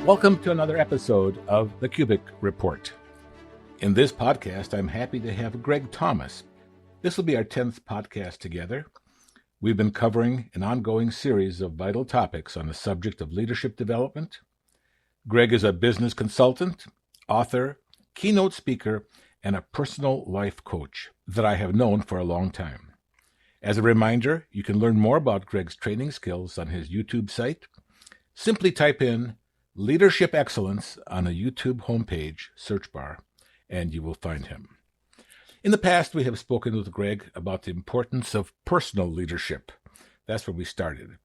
Welcome to another episode of the KUBIK Report. In this podcast, I'm happy to have Greg Thomas. This will be our 10th podcast together. We've been covering an ongoing series of vital topics on the subject of leadership development. Greg is a business consultant, author, keynote speaker, and a personal life coach that I have known for a long time. As a reminder, you can learn more about Greg's training skills on his YouTube site. Simply type in Leadership Excellence on a YouTube homepage search bar, and you will find him. In the past, we have spoken with Greg about the importance of personal leadership. That's where we started.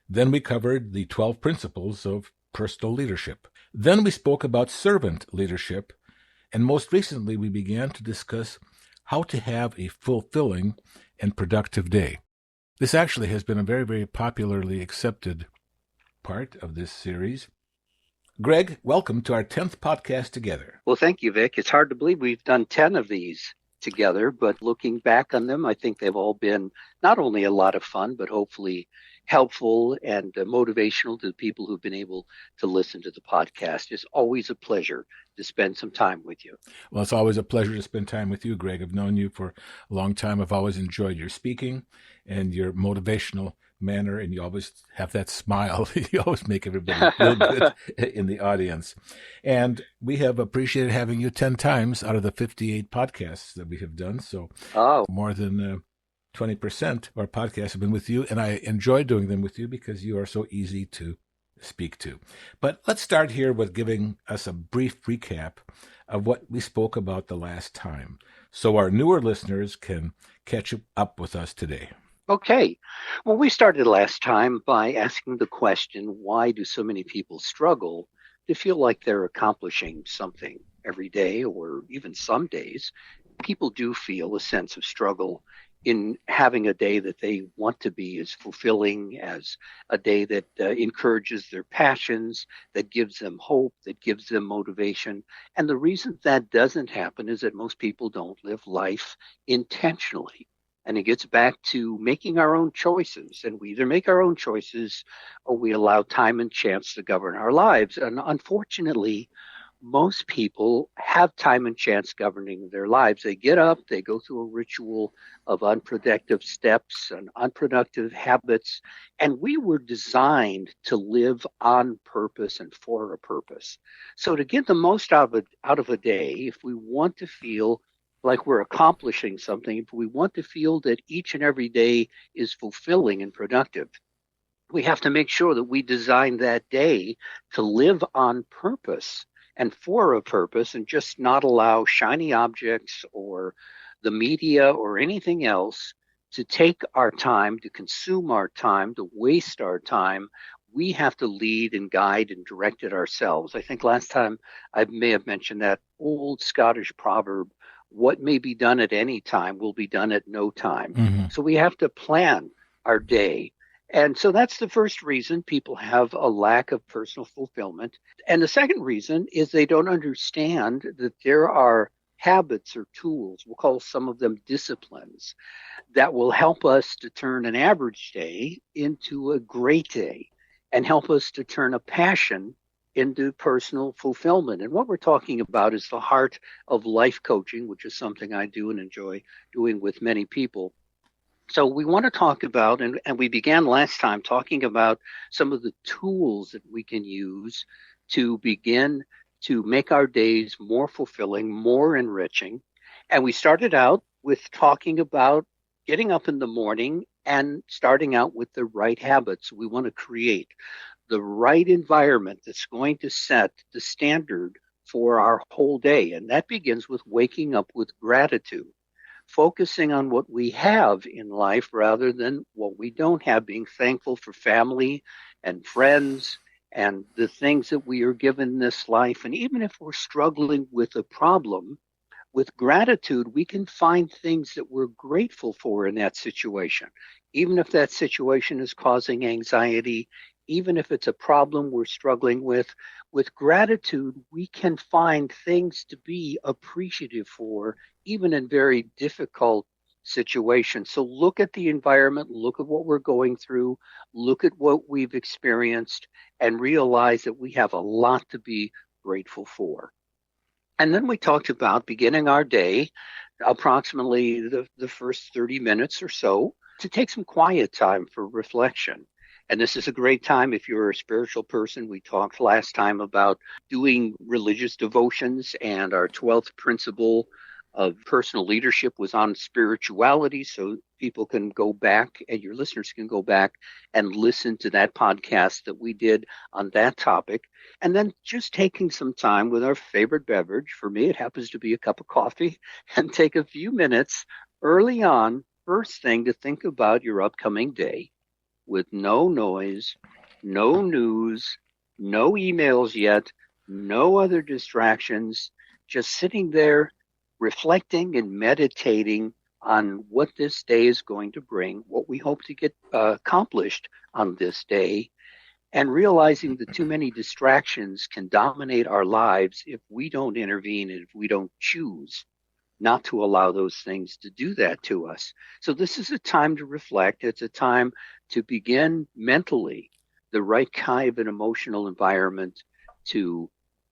Then we covered the 12 principles of personal leadership. Then we spoke about servant leadership, and most recently we began to discuss how to have a fulfilling and productive day. This actually has been a very, very popularly accepted part of this series. Greg, welcome to our 10th podcast together. Well, thank you, Vic. It's hard to believe we've done 10 of these together, but looking back on them, I think they've all been not only a lot of fun, but hopefully helpful and motivational to the people who've been able to listen to the podcast. It's always a pleasure to spend some time with you. Well, it's always a pleasure to spend time with you, Greg. I've known you for a long time. I've always enjoyed your speaking and your motivational manner, and you always have that smile. You always make everybody feel good in the audience. And we have appreciated having you 10 times out of the 58 podcasts that we have done. So more than 20% of our podcasts have been with you, and I enjoy doing them with you because you are so easy to speak to. But let's start here with giving us a brief recap of what we spoke about the last time, so our newer listeners can catch up with us today. Okay. Well, we started last time by asking the question, why do so many people struggle to feel like they're accomplishing something every day, or even some days? People do feel a sense of struggle in having a day that they want to be as fulfilling, as a day that encourages their passions, that gives them hope, that gives them motivation. And the reason that doesn't happen is that most people don't live life intentionally. And it gets back to making our own choices. And we either make our own choices or we allow time and chance to govern our lives. And unfortunately, most people have time and chance governing their lives. They get up, they go through a ritual of unproductive steps and unproductive habits. And we were designed to live on purpose and for a purpose. So to get the most out of a day, if we want to feel like we're accomplishing something, if we want to feel that each and every day is fulfilling and productive, we have to make sure that we design that day to live on purpose and for a purpose, and just not allow shiny objects or the media or anything else to take our time, to consume our time, to waste our time. We have to lead and guide and direct it ourselves. I think last time I may have mentioned that old Scottish proverb, what may be done at any time will be done at no time. Mm-hmm. So we have to plan our day. And so that's the first reason people have a lack of personal fulfillment. And the second reason is they don't understand that there are habits or tools, we'll call some of them disciplines, that will help us to turn an average day into a great day and help us to turn a passion into personal fulfillment. And what we're talking about is the heart of life coaching, which is something I do and enjoy doing with many people. So we want to talk about, and we began last time talking about some of the tools that we can use to begin to make our days more fulfilling, more enriching. And we started out with talking about getting up in the morning and starting out with the right habits we want to create, the right environment that's going to set the standard for our whole day. And that begins with waking up with gratitude, focusing on what we have in life rather than what we don't have, being thankful for family and friends and the things that we are given in this life. And even if we're struggling with a problem, with gratitude, we can find things that we're grateful for in that situation, even if that situation is causing anxiety, even if it's a problem we're struggling with gratitude, we can find things to be appreciative for, even in very difficult situation. So look at the environment, look at what we're going through, look at what we've experienced, and realize that we have a lot to be grateful for. And then we talked about beginning our day, approximately the first 30 minutes or so, to take some quiet time for reflection. And this is a great time if you're a spiritual person. We talked last time about doing religious devotions, and our 12th principle of personal leadership was on spirituality. So people can go back, and your listeners can go back and listen to that podcast that we did on that topic. And then just taking some time with our favorite beverage. For me, it happens to be a cup of coffee, and take a few minutes early on, first thing, to think about your upcoming day with no noise, no news, no emails yet, no other distractions, just sitting there reflecting and meditating on what this day is going to bring, what we hope to get accomplished on this day, and realizing that too many distractions can dominate our lives if we don't intervene and if we don't choose not to allow those things to do that to us. So this is a time to reflect. It's a time to begin mentally the right kind of an emotional environment to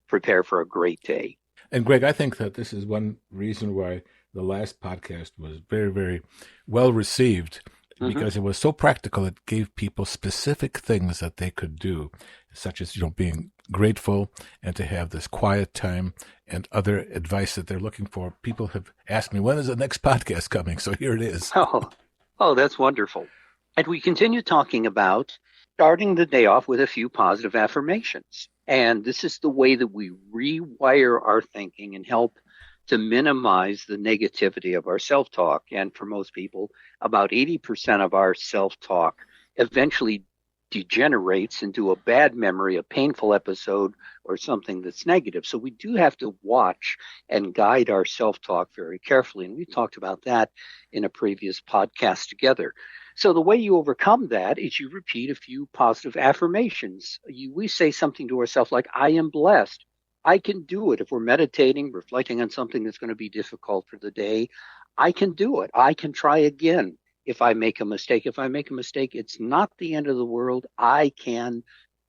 prepare for a great day. And Greg, I think that this is one reason why the last podcast was very, very well received, because it was so practical. It gave people specific things that they could do, such as, being grateful and to have this quiet time and other advice that they're looking for. People have asked me, when is the next podcast coming? So here it is. Oh, that's wonderful. And we continue talking about starting the day off with a few positive affirmations. And this is the way that we rewire our thinking and help to minimize the negativity of our self-talk. And for most people, about 80% of our self-talk eventually degenerates into a bad memory, a painful episode, or something that's negative. So we do have to watch and guide our self-talk very carefully. And we talked about that in a previous podcast together. So the way you overcome that is you repeat a few positive affirmations. We say something to ourselves like, I am blessed. I can do it. If we're meditating, reflecting on something that's going to be difficult for the day, I can do it. I can try again. If I make a mistake, it's not the end of the world. I can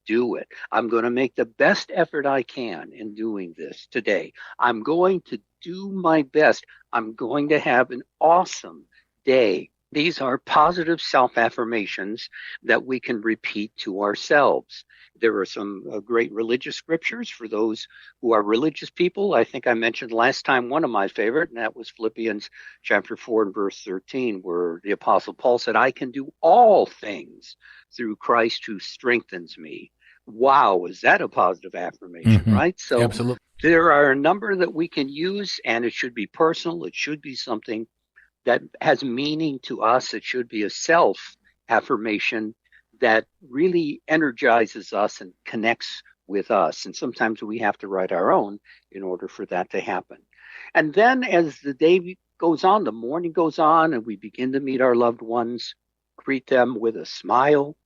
do it. I'm going to make the best effort I can in doing this today. I'm going to do my best. I'm going to have an awesome day. These are positive self-affirmations that we can repeat to ourselves. There are some great religious scriptures for those who are religious people. I think I mentioned last time one of my favorite, and that was Philippians chapter 4 and verse 13, where the Apostle Paul said, I can do all things through Christ who strengthens me. Wow, is that a positive affirmation, right? So Absolutely. There are a number that we can use, and it should be personal. It should be something that has meaning to us. It should be a self-affirmation that really energizes us and connects with us. And sometimes we have to write our own in order for that to happen. And then as the day goes on, the morning goes on, and we begin to meet our loved ones, greet them with a smile,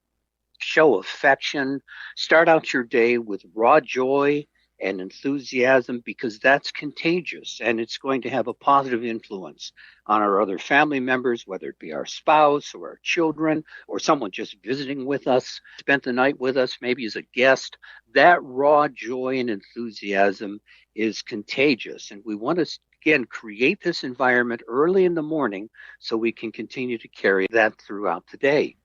show affection, start out your day with raw joy and enthusiasm, because that's contagious and it's going to have a positive influence on our other family members, whether it be our spouse or our children or someone just visiting with us, spent the night with us, maybe as a guest. That raw joy and enthusiasm is contagious. And we want to, again, create this environment early in the morning so we can continue to carry that throughout the day.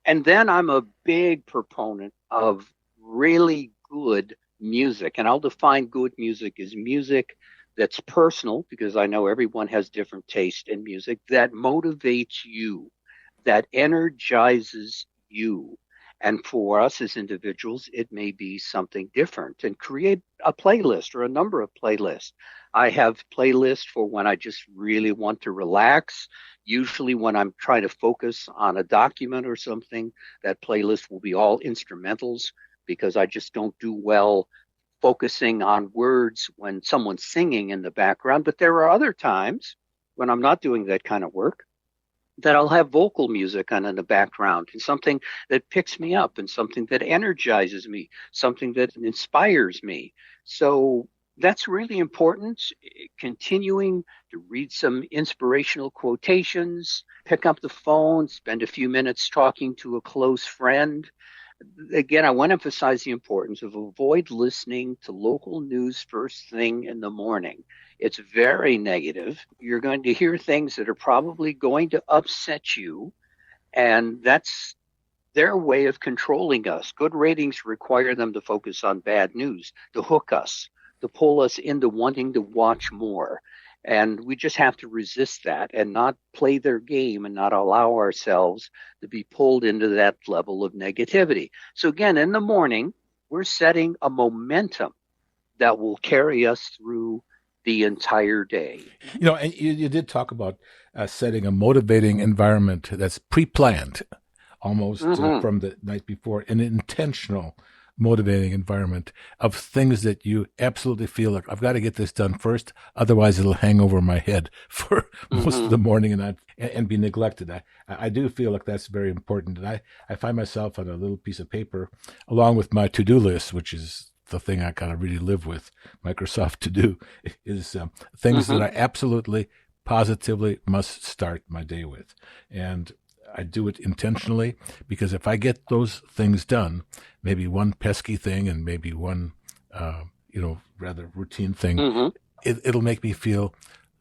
And then I'm a big proponent of really good music. And I'll define good music as music that's personal, because I know everyone has different taste in music, that motivates you, that energizes you. And for us as individuals, it may be something different. And create a playlist or a number of playlists. I have playlists for when I just really want to relax. Usually when I'm trying to focus on a document or something, that playlist will be all instrumentals, because I just don't do well focusing on words when someone's singing in the background. But there are other times when I'm not doing that kind of work that I'll have vocal music on in the background, and something that picks me up and something that energizes me, something that inspires me. So That's really important. Continuing to read some inspirational quotations, pick up the phone, spend a few minutes talking to a close friend. Again, I want to emphasize the importance of avoid listening to local news first thing in the morning. It's very negative. You're going to hear things that are probably going to upset you, and that's their way of controlling us. Good ratings require them to focus on bad news, to hook us, to pull us into wanting to watch more. And we just have to resist that and not play their game and not allow ourselves to be pulled into that level of negativity. So, again, in the morning, we're setting a momentum that will carry us through the entire day. And you did talk about setting a motivating environment that's pre-planned, almost from the night before, an intentional motivating environment of things that you absolutely feel like, I've got to get this done first, otherwise it'll hang over my head for most of the morning and be neglected. I do feel like that's very important. And I find myself on a little piece of paper along with my to-do list, which is the thing I kind of really live with, Microsoft To Do, is things that I absolutely, positively must start my day with. And I do it intentionally because if I get those things done, maybe one pesky thing and maybe one, rather routine thing, it'll make me feel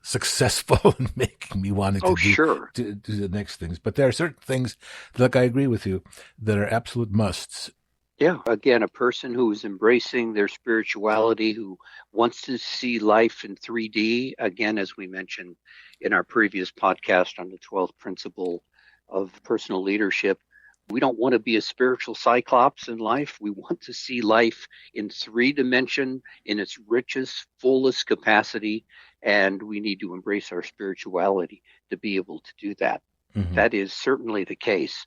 successful and making me wanting to do the next things. But there are certain things, like I agree with you, that are absolute musts. Yeah, again, a person who is embracing their spirituality, who wants to see life in 3D, again, as we mentioned in our previous podcast on the 12th principle of personal leadership, we don't want to be a spiritual cyclops in life. We want to see life in 3 dimension, in its richest, fullest capacity, and we need to embrace our spirituality to be able to do that. That is certainly the case.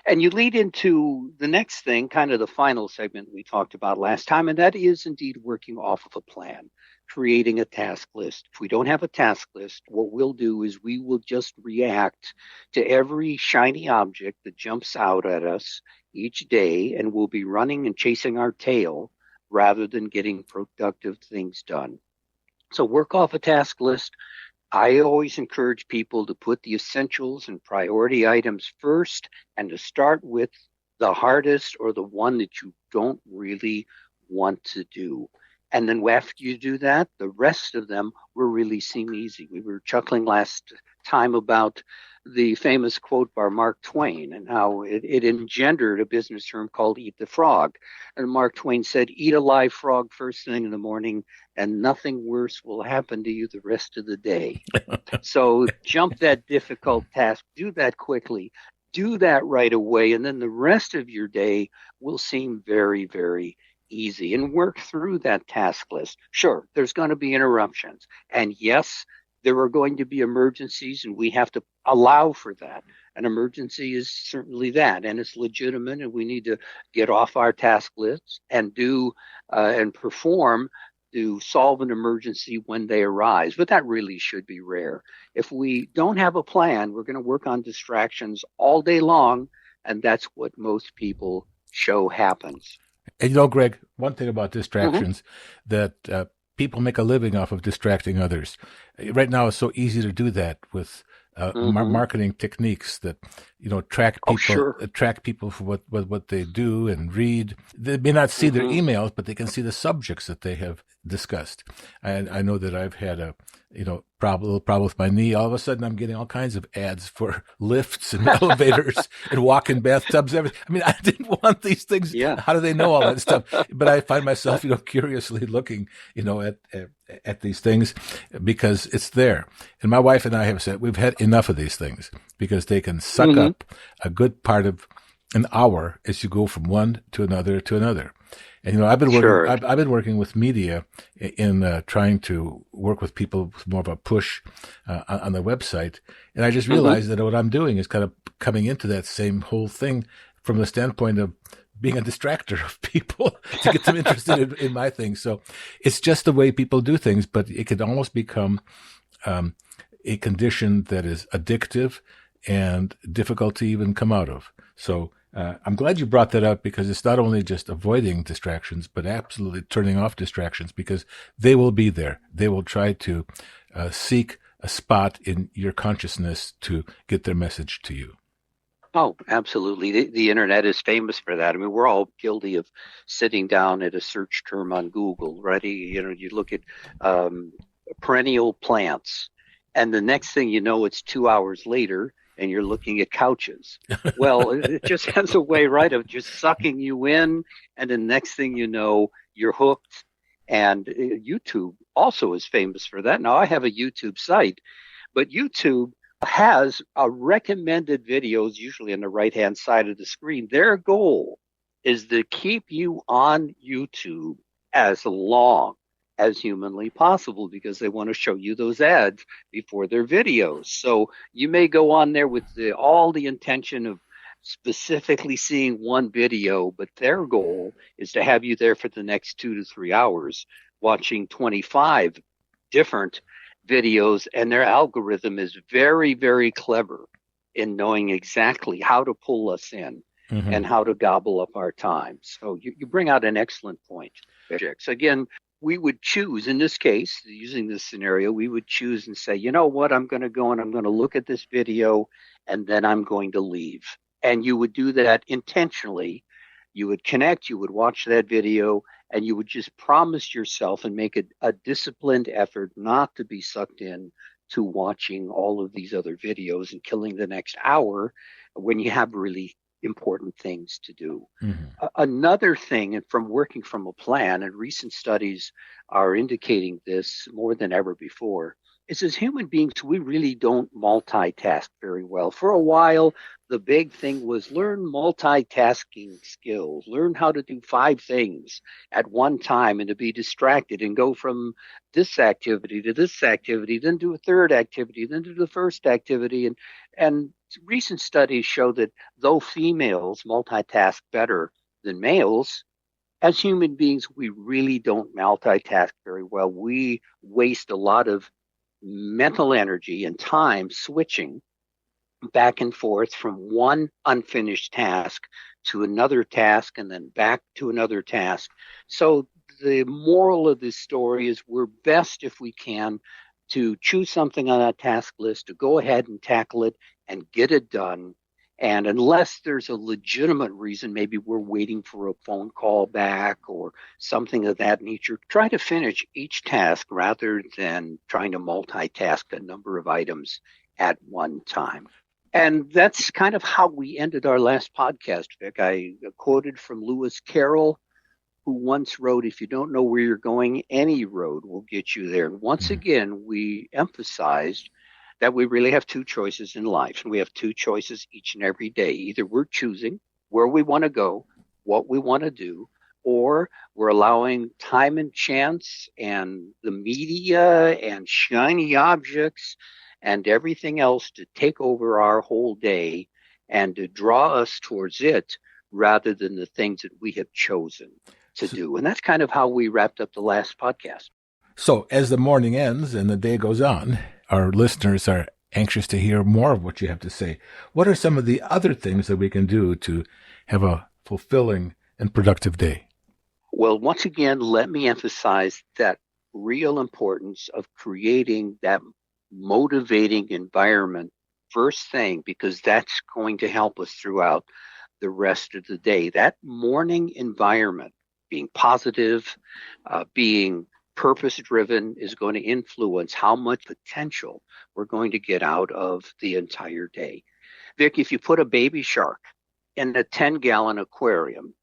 And you lead into the next thing, kind of the final segment we talked about last time, and that is indeed working off of a plan, creating a task list. If we don't have a task list, what we'll do is we will just react to every shiny object that jumps out at us each day, and we'll be running and chasing our tail rather than getting productive things done. So work off a task list. I always encourage people to put the essentials and priority items first and to start with the hardest or the one that you don't really want to do. And then after you do that, the rest of them will really seem easy. We were chuckling last time about the famous quote by Mark Twain and how it engendered a business term called eat the frog. And Mark Twain said, eat a live frog first thing in the morning and nothing worse will happen to you the rest of the day. So jump that difficult task, do that quickly, do that right away, and then the rest of your day will seem very, very easy, and work through that task list. Sure, there's going to be interruptions. And yes, there are going to be emergencies, and we have to allow for that. An emergency is certainly that, and it's legitimate, and we need to get off our task lists and do and perform to solve an emergency when they arise. But that really should be rare. If we don't have a plan, we're going to work on distractions all day long, and that's what most people show happens. And Greg, one thing about distractions that people make a living off of distracting others. Right now, it's so easy to do that with marketing techniques that track people for what they do and read. They may not see their emails, but they can see the subjects that they have discussed. And I know that I've had a little problem with my knee. All of a sudden, I'm getting all kinds of ads for lifts and elevators and walk-in bathtubs. Everything. I mean, I didn't want these things. Yeah. How do they know all that stuff? But I find myself, curiously looking, at these things because it's there. And my wife and I have said we've had enough of these things because they can suck up a good part of an hour as you go from one to another to another. And I've been working. I've been working with media in trying to work with people with more of a push on the website, and I just realized that what I'm doing is kind of coming into that same whole thing from the standpoint of being a distractor of people to get them interested in my thing. So it's just the way people do things, but it could almost become a condition that is addictive and difficult to even come out of. So I'm glad you brought that up because it's not only just avoiding distractions, but absolutely turning off distractions because they will be there. They will try to seek a spot in your consciousness to get their message to you. Oh, absolutely. The internet is famous for that. I mean, we're all guilty of sitting down at a search term on Google, right? You look at um, perennial plants, and the next thing you know, it's 2 hours later, and you're looking at couches. Well, it just has a way, right, of just sucking you in, and the next thing you know, you're hooked. And YouTube also is famous for that. Now, I have a YouTube site, but YouTube has recommended videos, usually on the right hand side of the screen. Their goal is to keep you on YouTube as long as humanly possible because they want to show you those ads before their videos. So you may go on there with all the intention of specifically seeing one video, but their goal is to have you there for the next 2 to 3 hours watching 25 different videos, and their algorithm is very, very clever in knowing exactly how to pull us in Mm-hmm. and how to gobble up our time. So you bring out an excellent point, Vic. So again, we would choose in this case, using this scenario, we would choose and say, you know what, I'm going to go and I'm going to look at this video and then I'm going to leave. And you would do that intentionally. You would connect, you would watch that video, and you would just promise yourself and make a disciplined effort not to be sucked in to watching all of these other videos and killing the next hour when you have really important things to do. Mm-hmm. Another thing, and from working from a plan, and recent studies are indicating this more than ever before, is as human beings, we really don't multitask very well. For a while, the big thing was learn multitasking skills, learn how to do 5 things at one time and to be distracted and go from this activity to this activity, then do a third activity, then do the first activity. And recent studies show that though females multitask better than males, as human beings, we really don't multitask very well. We waste a lot of mental energy and time switching back and forth from one unfinished task to another task and then back to another task. So the moral of this story is we're best if we can to choose something on that task list, to go ahead and tackle it and get it done. And unless there's a legitimate reason, maybe we're waiting for a phone call back or something of that nature, try to finish each task rather than trying to multitask a number of items at one time. And that's kind of how we ended our last podcast, Vic. I quoted from Lewis Carroll, who once wrote, if you don't know where you're going, any road will get you there. And once again, we emphasized that we really have 2 choices in life, and we have 2 choices each and every day. Either we're choosing where we want to go, what we want to do, or we're allowing time and chance and the media and shiny objects and everything else to take over our whole day and to draw us towards it rather than the things that we have chosen to do. And that's kind of how we wrapped up the last podcast. So as the morning ends and the day goes on, our listeners are anxious to hear more of what you have to say. What are some of the other things that we can do to have a fulfilling and productive day? Well, once again, let me emphasize that real importance of creating that motivating environment first thing, because that's going to help us throughout the rest of the day. That morning environment, being positive, being purpose driven, is going to influence how much potential we're going to get out of the entire day. Vic, if you put a baby shark in a 10-gallon aquarium,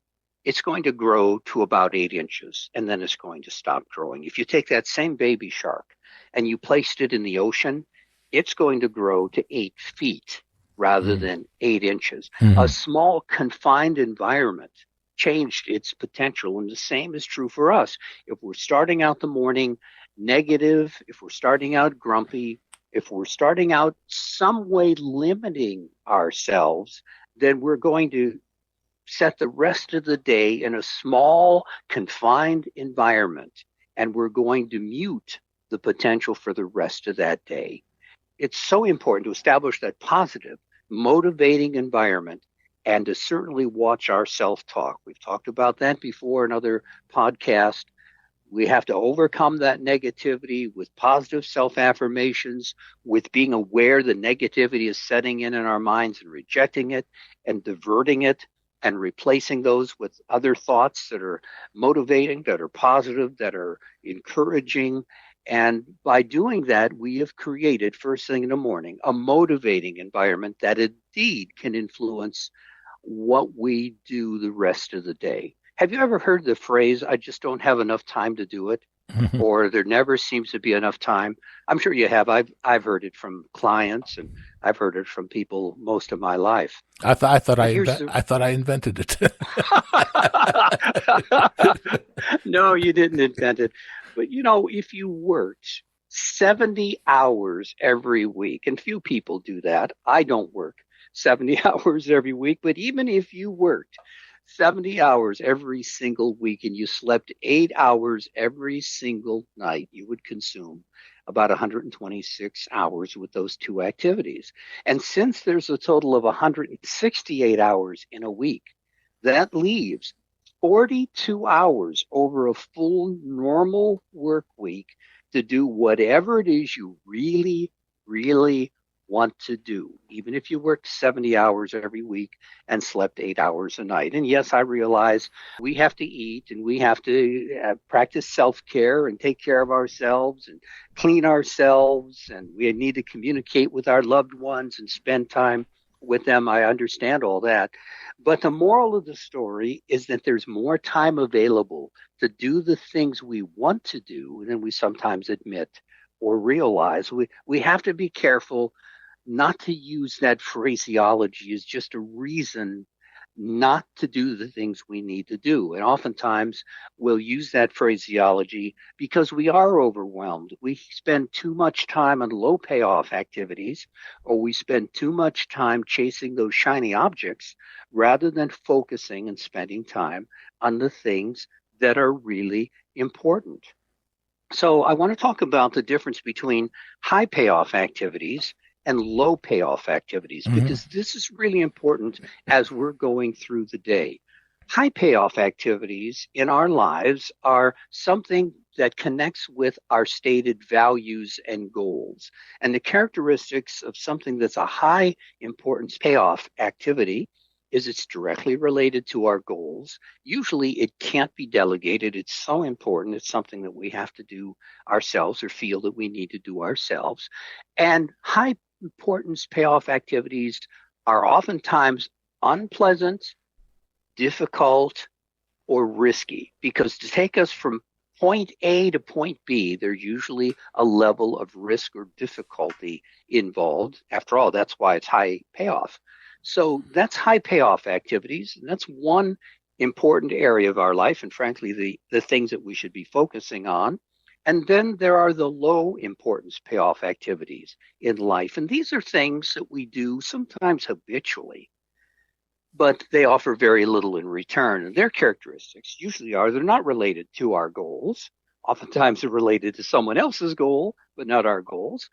it's going to grow to about 8 inches and then it's going to stop growing. If you take that same baby shark and you placed it in the ocean, it's going to grow to 8 feet rather than 8 inches. A small confined environment changed its potential. And the same is true for us. If we're starting out the morning negative, if we're starting out grumpy, if we're starting out some way limiting ourselves, then we're going to set the rest of the day in a small, confined environment, and we're going to mute the potential for the rest of that day. It's so important to establish that positive, motivating environment and to certainly watch our self-talk. We've talked about that before in other podcasts. We have to overcome that negativity with positive self-affirmations, with being aware the negativity is setting in our minds and rejecting it and diverting it and replacing those with other thoughts that are motivating, that are positive, that are encouraging. And by doing that, we have created, first thing in the morning, a motivating environment that indeed can influence what we do the rest of the day. Have you ever heard the phrase, I just don't have enough time to do it? Or there never seems to be enough time? I'm sure you have. I've heard it from clients, and I've heard it from people most of my life. I thought I I invented it. No, you didn't invent it. But if you worked 70 hours every week, and few people do that. I don't work 70 hours every week, but even if you worked 70 hours every single week and you slept 8 hours every single night, you would consume about 126 hours with those two activities. And since there's a total of 168 hours in a week, that leaves 42 hours over a full normal work week to do whatever it is you really, really want to do, even if you worked 70 hours every week and slept 8 hours a night. And yes, I realize we have to eat and we have to practice self-care and take care of ourselves and clean ourselves, and we need to communicate with our loved ones and spend time with them. I understand all that. But the moral of the story is that there's more time available to do the things we want to do than we sometimes admit or realize. We have to be careful not to use that phraseology as just a reason not to do the things we need to do. And oftentimes we'll use that phraseology because we are overwhelmed. We spend too much time on low payoff activities, or we spend too much time chasing those shiny objects rather than focusing and spending time on the things that are really important. So I want to talk about the difference between high payoff activities and low payoff activities, because this is really important as we're going through the day. High payoff activities in our lives are something that connects with our stated values and goals. And the characteristics of something that's a high importance payoff activity is it's directly related to our goals. Usually it can't be delegated. It's so important. It's something that we have to do ourselves or feel that we need to do ourselves. And high importance payoff activities are oftentimes unpleasant, difficult, or risky, because to take us from point A to point B, there's usually a level of risk or difficulty involved. After all, that's why it's high payoff. So that's high payoff activities. And that's one important area of our life, and frankly, the things that we should be focusing on. And then there are the low importance payoff activities in life. And these are things that we do sometimes habitually, but they offer very little in return. And their characteristics usually are they're not related to our goals. Oftentimes they're related to someone else's goal, but not our goals.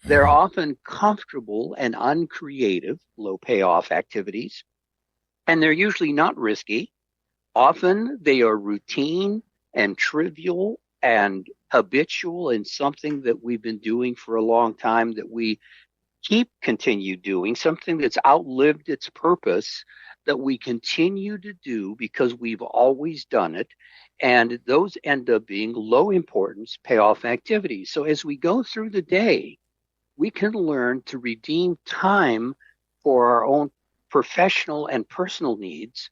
They're often comfortable and uncreative, low payoff activities. And they're usually not risky. Often they are routine and trivial and habitual, and something that we've been doing for a long time that we continue doing, something that's outlived its purpose that we continue to do because we've always done it. And those end up being low importance payoff activities. So as we go through the day, we can learn to redeem time for our own professional and personal needs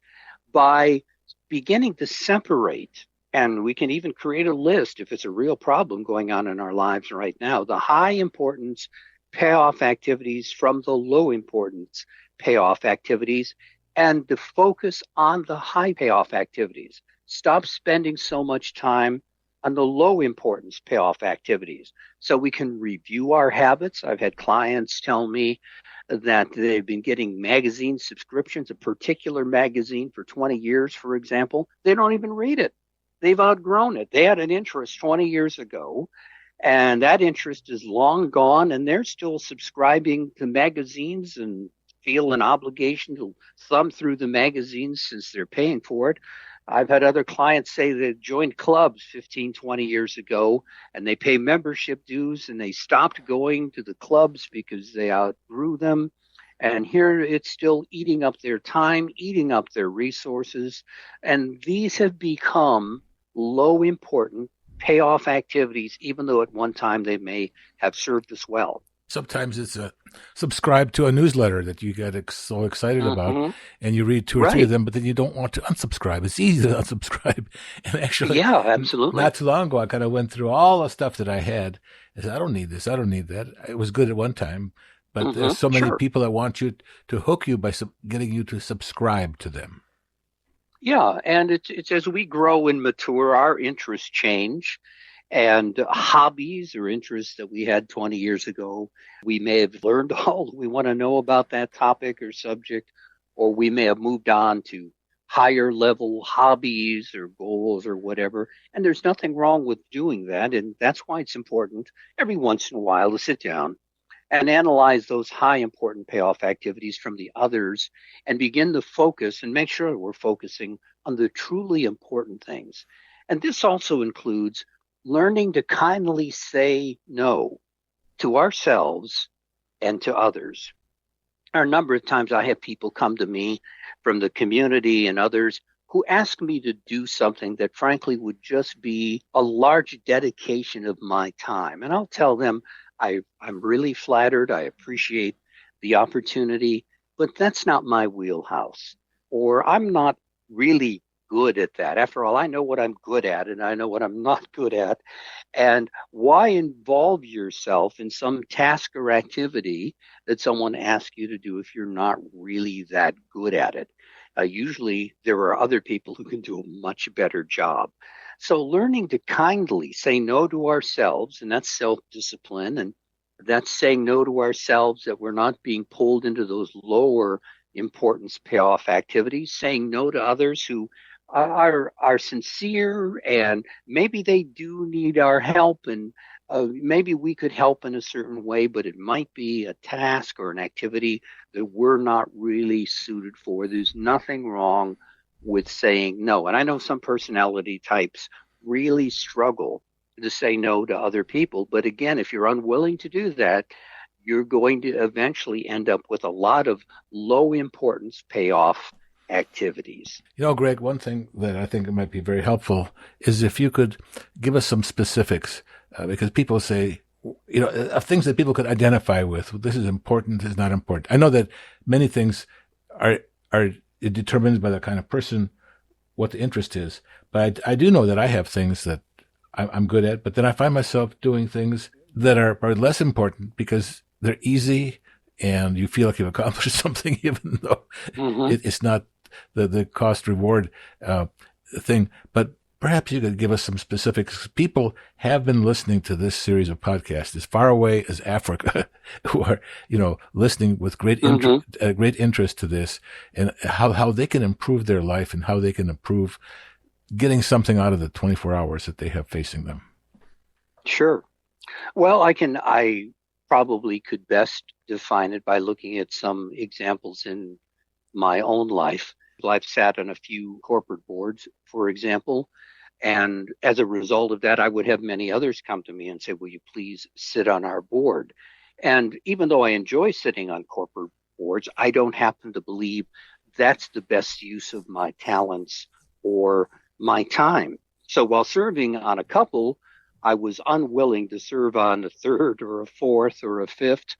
by beginning to separate. And we can even create a list if it's a real problem going on in our lives right now, the high importance payoff activities from the low importance payoff activities, and to focus on the high payoff activities. Stop spending so much time on the low importance payoff activities so we can review our habits. I've had clients tell me that they've been getting magazine subscriptions, a particular magazine for 20 years, for example. They don't even read it. They've outgrown it. They had an interest 20 years ago, and that interest is long gone, and they're still subscribing to magazines and feel an obligation to thumb through the magazines since they're paying for it. I've had other clients say they joined clubs 15, 20 years ago and they pay membership dues and they stopped going to the clubs because they outgrew them. And here it's still eating up their time, eating up their resources. And these have become low important payoff activities, even though at one time they may have served us well. Sometimes it's a subscribe to a newsletter that you get so excited about, and you read two or three of them, but then you don't want to unsubscribe. It's easy to unsubscribe. And actually, yeah, absolutely. Not too long ago, I kind of went through all the stuff that I had. I said, I don't need this. I don't need that. It was good at one time, but there's so many people that want you to hook you by getting you to subscribe to them. Yeah, and it's as we grow and mature, our interests change. And hobbies or interests that we had 20 years ago, we may have learned all we want to know about that topic or subject, or we may have moved on to higher level hobbies or goals or whatever. And there's nothing wrong with doing that. And that's why it's important every once in a while to sit down and analyze those high important payoff activities from the others and begin to focus and make sure we're focusing on the truly important things. And this also includes learning to kindly say no to ourselves and to others. A number of times I have people come to me from the community and others who ask me to do something that frankly would just be a large dedication of my time. And I'll tell them, I'm really flattered. I appreciate the opportunity, but that's not my wheelhouse. Or I'm not really good at that. After all, I know what I'm good at and I know what I'm not good at. And why involve yourself in some task or activity that someone asks you to do if you're not really that good at it? Usually there are other people who can do a much better job. So learning to kindly say no to ourselves, and that's self-discipline, and that's saying no to ourselves that we're not being pulled into those lower importance payoff activities, saying no to others who are sincere and maybe they do need our help and maybe we could help in a certain way, but it might be a task or an activity that we're not really suited for. There's nothing wrong with saying no. And I know some personality types really struggle to say no to other people. But again, if you're unwilling to do that, you're going to eventually end up with a lot of low importance payoff activities. You know, Greg, one thing that I think might be very helpful is if you could give us some specifics, because people say, you know, of things that people could identify with. This is important, this is not important. I know that many things are determined by the kind of person, what the interest is. But I do know that I have things that I'm good at, but then I find myself doing things that are probably less important because they're easy and you feel like you've accomplished something, even though it's not the cost reward thing. But perhaps you could give us some specifics. People have been listening to this series of podcasts as far away as Africa, who are, you know, listening with great interest to this, and how they can improve their life and how they can improve getting something out of the 24 hours that they have facing them. Sure. Well, I probably could best define it by looking at some examples in my own life. I've sat on a few corporate boards, for example, and as a result of that, I would have many others come to me and say, will you please sit on our board? And even though I enjoy sitting on corporate boards, I don't happen to believe that's the best use of my talents or my time. So while serving on a couple, I was unwilling to serve on a third or a fourth or a fifth.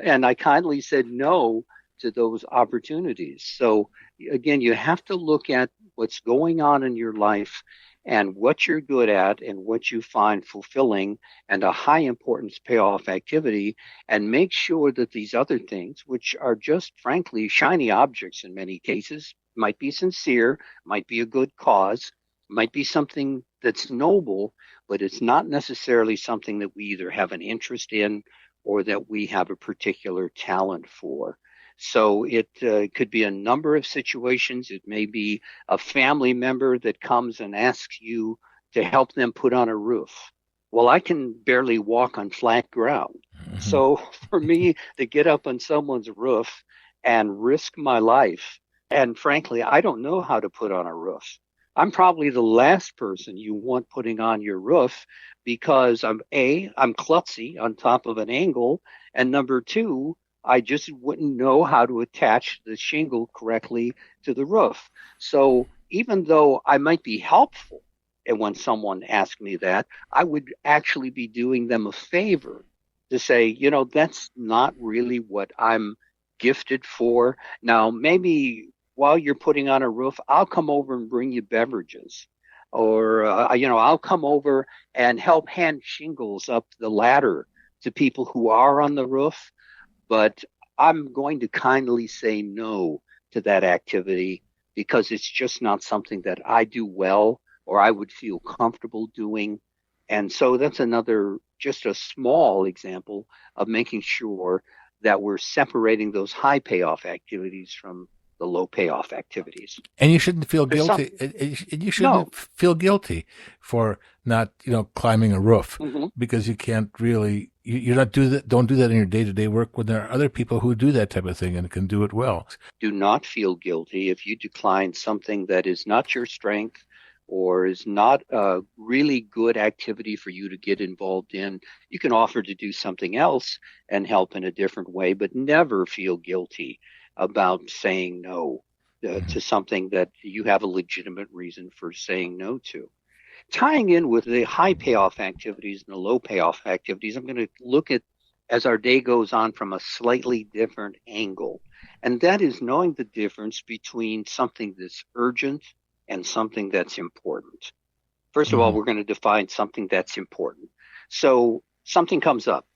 And I kindly said no to those opportunities. So again, you have to look at what's going on in your life and what you're good at and what you find fulfilling and a high importance payoff activity, and make sure that these other things, which are just frankly shiny objects in many cases, might be sincere, might be a good cause, might be something that's noble, but it's not necessarily something that we either have an interest in or that we have a particular talent for. So it could be a number of situations. It may be a family member that comes and asks you to help them put on a roof. Well, I can barely walk on flat ground. So for me to get up on someone's roof and risk my life. And frankly, I don't know how to put on a roof. I'm probably the last person you want putting on your roof because I'm klutzy on top of an angle. And number two, I just wouldn't know how to attach the shingle correctly to the roof. So even though I might be helpful, and when someone asks me that, I would actually be doing them a favor to say, that's not really what I'm gifted for. Now, maybe while you're putting on a roof, I'll come over and bring you beverages. Or, I'll come over and help hand shingles up the ladder to people who are on the roof. But I'm going to kindly say no to that activity because it's just not something that I do well or I would feel comfortable doing. And so that's just a small example of making sure that we're separating those high payoff activities from the low payoff activities. And you shouldn't feel There's some, guilty. And you no. shouldn't feel guilty for not, climbing a roof, Mm-hmm. because you can't really. You're not don't do that in your day to day work when there are other people who do that type of thing and can do it well. Do not feel guilty if you decline something that is not your strength or is not a really good activity for you to get involved in. You can offer to do something else and help in a different way, but never feel guilty about saying no to something that you have a legitimate reason for saying no to. Tying in with the high payoff activities and the low payoff activities, I'm going to look at as our day goes on from a slightly different angle. And that is knowing the difference between something that's urgent and something that's important. First of all, Mm-hmm. we're going to define something that's important. So something comes up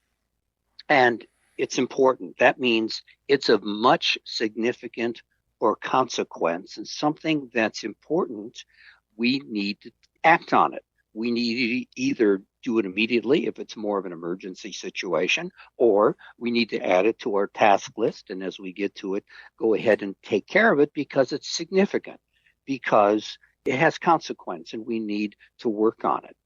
and it's important. That means it's of much significant or consequence, and something that's important, we need to act on it. We need to either do it immediately if it's more of an emergency situation, or we need to add it to our task list. And as we get to it, go ahead and take care of it because it's significant, because it has consequence and we need to work on it.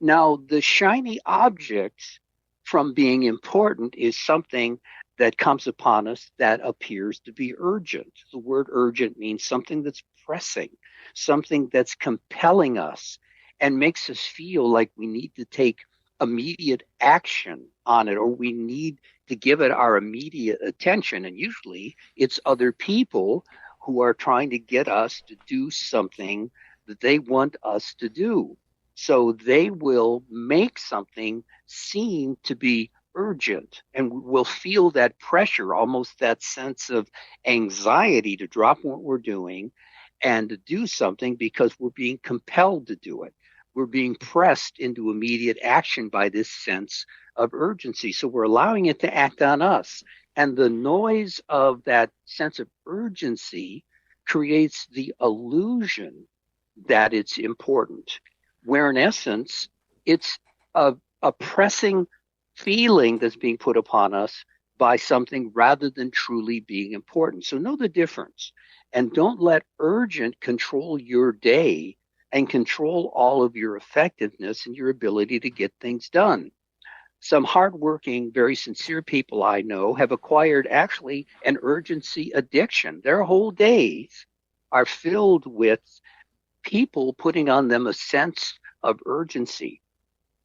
Now, the shiny object from being important is something that comes upon us that appears to be urgent. The word urgent means something that's pressing, something that's compelling us and makes us feel like we need to take immediate action on it, or we need to give it our immediate attention. And usually it's other people who are trying to get us to do something that they want us to do. So they will make something seem to be urgent, and we'll feel that pressure, almost that sense of anxiety to drop what we're doing and to do something because we're being compelled to do it. We're being pressed into immediate action by this sense of urgency. So we're allowing it to act on us. And the noise of that sense of urgency creates the illusion that it's important, where in essence, it's a pressing feeling that's being put upon us by something rather than truly being important. So know the difference and don't let urgent control your day and control all of your effectiveness and your ability to get things done. Some hardworking, very sincere people I know have acquired actually an urgency addiction. Their whole days are filled with people putting on them a sense of urgency.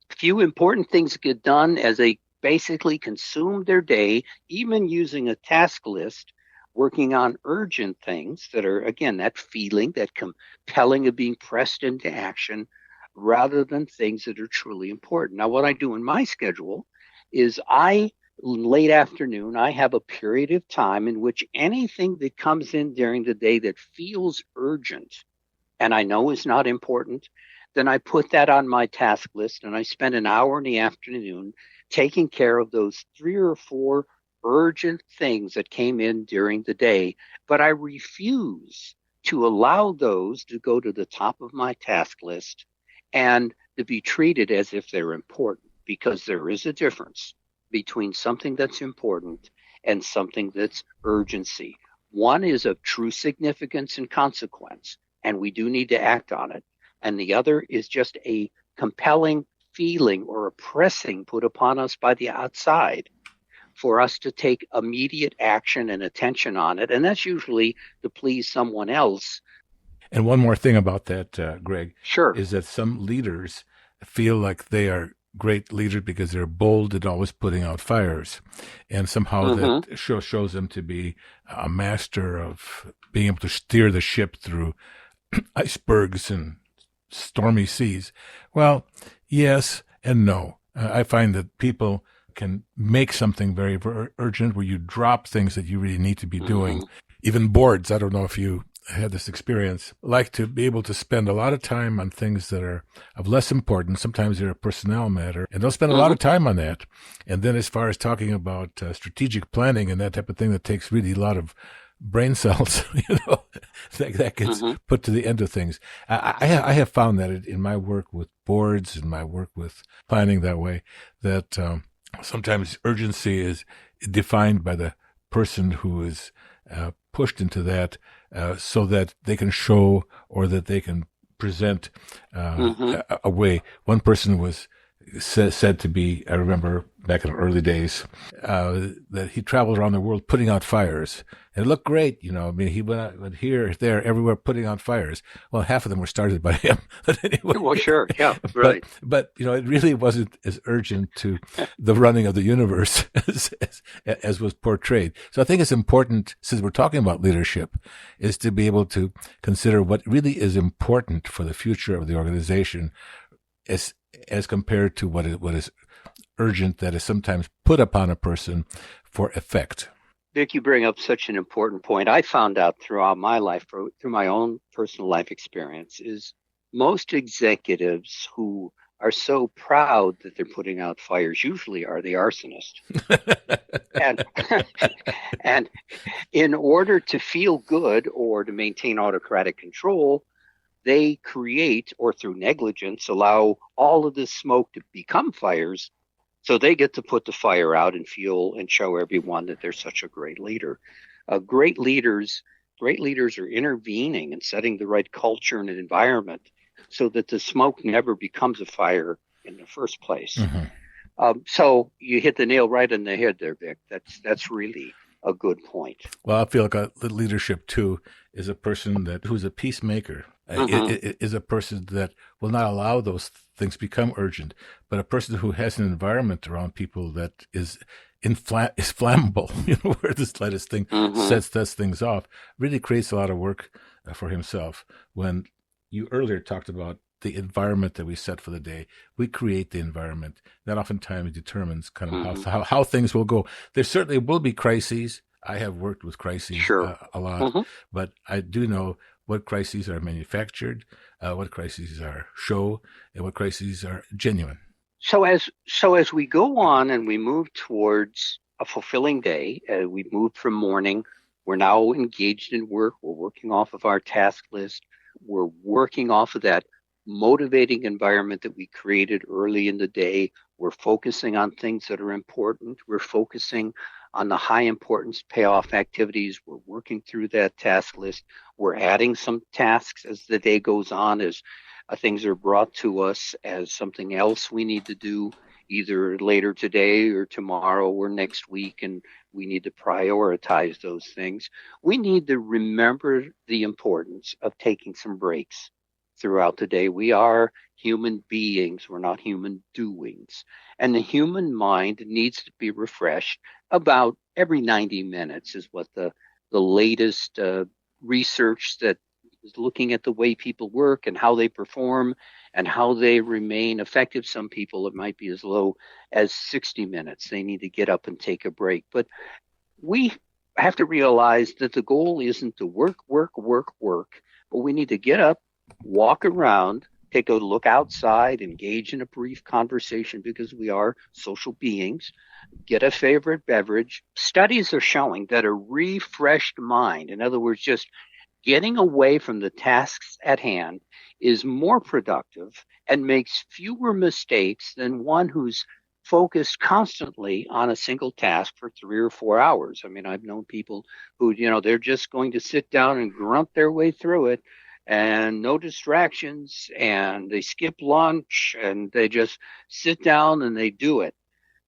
Few important things get done as they basically consume their day, even using a task list, working on urgent things that are, again, that feeling, that compelling of being pressed into action, rather than things that are truly important. Now, what I do in my schedule is late afternoon, I have a period of time in which anything that comes in during the day that feels urgent and I know is not important, then I put that on my task list and I spend an hour in the afternoon taking care of those 3 or 4 urgent things that came in during the day. But I refuse to allow those to go to the top of my task list and to be treated as if they're important, because there is a difference between something that's important and something that's urgency. One is of true significance and consequence, and we do need to act on it. And the other is just a compelling feeling or a pressing put upon us by the outside. for us to take immediate action and attention on it. And that's usually to please someone else. And one more thing about that, Greg, Sure. is that some leaders feel like they are great leaders because they're bold and always putting out fires. And somehow that shows them to be a master of being able to steer the ship through icebergs and stormy seas. Well, yes and no. I find that people can make something very, very urgent where you drop things that you really need to be doing. Even boards, I don't know if you had this experience, like to be able to spend a lot of time on things that are of less importance. Sometimes they're a personnel matter, and they'll spend a lot of time on that. And then as far as talking about strategic planning and that type of thing that takes really a lot of brain cells, that gets put to the end of things. I have found that in my work with boards and my work with planning that way, that sometimes urgency is defined by the person who is pushed into that so that they can show or that they can present a way. One person was said to be, I remember back in the early days, that he traveled around the world putting out fires. And it looked great, I mean, he went here, there, everywhere putting out fires. Well, half of them were started by him. But anyway, well, sure, yeah, right. But it really wasn't as urgent to the running of the universe as was portrayed. So I think it's important, since we're talking about leadership, is to be able to consider what really is important for the future of the organization as compared to what is urgent that is sometimes put upon a person for effect. Vic, you bring up such an important point. I found out throughout my life, through my own personal life experience, is most executives who are so proud that they're putting out fires usually are the arsonist. and, and in order to feel good or to maintain autocratic control, they create, or through negligence, allow all of this smoke to become fires. So they get to put the fire out and feel and show everyone that they're such a great leader. Great leaders are intervening and setting the right culture and environment so that the smoke never becomes a fire in the first place. So you hit the nail right on the head there, Vic. That's really a good point. Well, I feel like leadership too is a person who's a peacemaker. Is a person that will not allow those things become urgent, but a person who has an environment around people that is flammable, where the slightest thing sets things off, really creates a lot of work for himself. When you earlier talked about the environment that we set for the day, we create the environment that oftentimes determines kind of how things will go. There certainly will be crises. I have worked with crises a lot, but I do know what crises are manufactured, what crises are show, and what crises are genuine. So as we go on and we move towards a fulfilling day, we moved from morning, we're now engaged in work, we're working off of our task list, we're working off of that motivating environment that we created early in the day. We're focusing on things that are important. We're focusing on the high importance payoff activities. We're working through that task list. We're adding some tasks as the day goes on, as things are brought to us as something else we need to do either later today or tomorrow or next week, and we need to prioritize those things. We need to remember the importance of taking some breaks throughout the day. We are human beings. We're not human doings. And the human mind needs to be refreshed about every 90 minutes is what the latest research that is looking at the way people work and how they perform and how they remain effective. Some people, it might be as low as 60 minutes. They need to get up and take a break. But we have to realize that the goal isn't to work, but we need to get up, walk around, take a look outside, engage in a brief conversation because we are social beings, get a favorite beverage. Studies are showing that a refreshed mind, in other words, just getting away from the tasks at hand, is more productive and makes fewer mistakes than one who's focused constantly on a single task for 3 or 4 hours. I mean, I've known people who, they're just going to sit down and grunt their way through it and no distractions, and they skip lunch and they just sit down and they do it.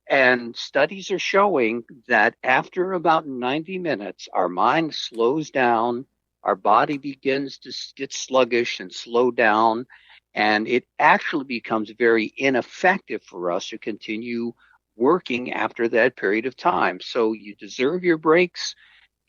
And studies are showing that after about 90 minutes, our mind slows down, our body begins to get sluggish and slow down, and it actually becomes very ineffective for us to continue working after that period of time. So you deserve your breaks.